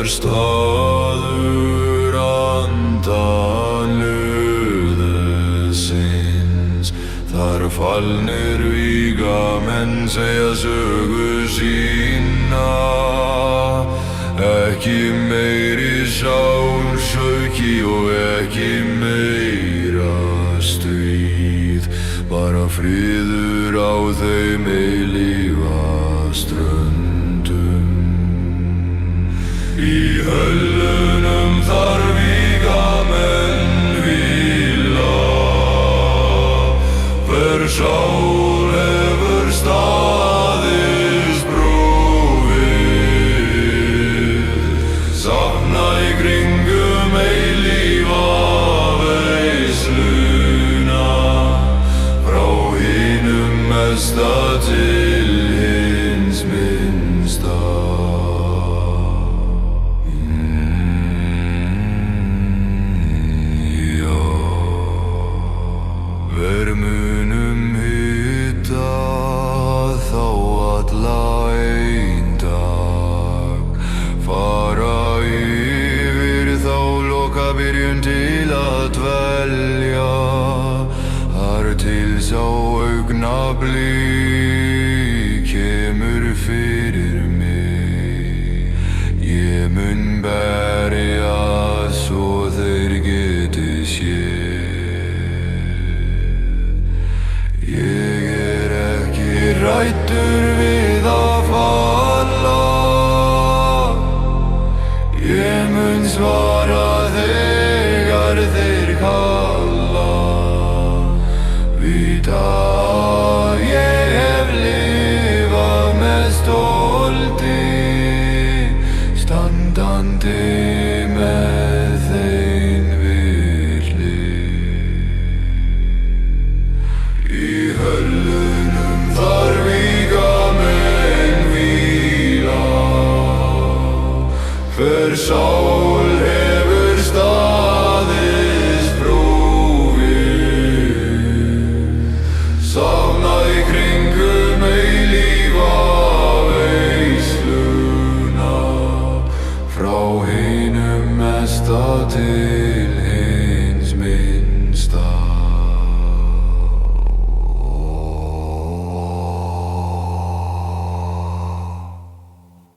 er staður andan lúðsins. Þar fallnir vígamenn segja sögu sína. Ekki meiri sársauki og ekki meira stríð, bara friður á þeim eilífa ströndum. Í höllunum þar vígamenn hvíla, hver sál hefur staðist prófið. Safna í kringum eilífa veisluna, frá hinum mesta til hins minnsta. Vermunum hitta þá alla ein dag, fara yfir þá lokabyrjun til að dvelja. Þar til sá augnablik kemur fyrir mig. Ég mun berja svo þeir geti séð. Ég ekki hræddur við að falla. Ég mun svara þegar þeir kalla. Vita að ég hef lifað með stolti, standandi með þeim við hlið. Í höllunum þar vígamenn hvíla, hver sál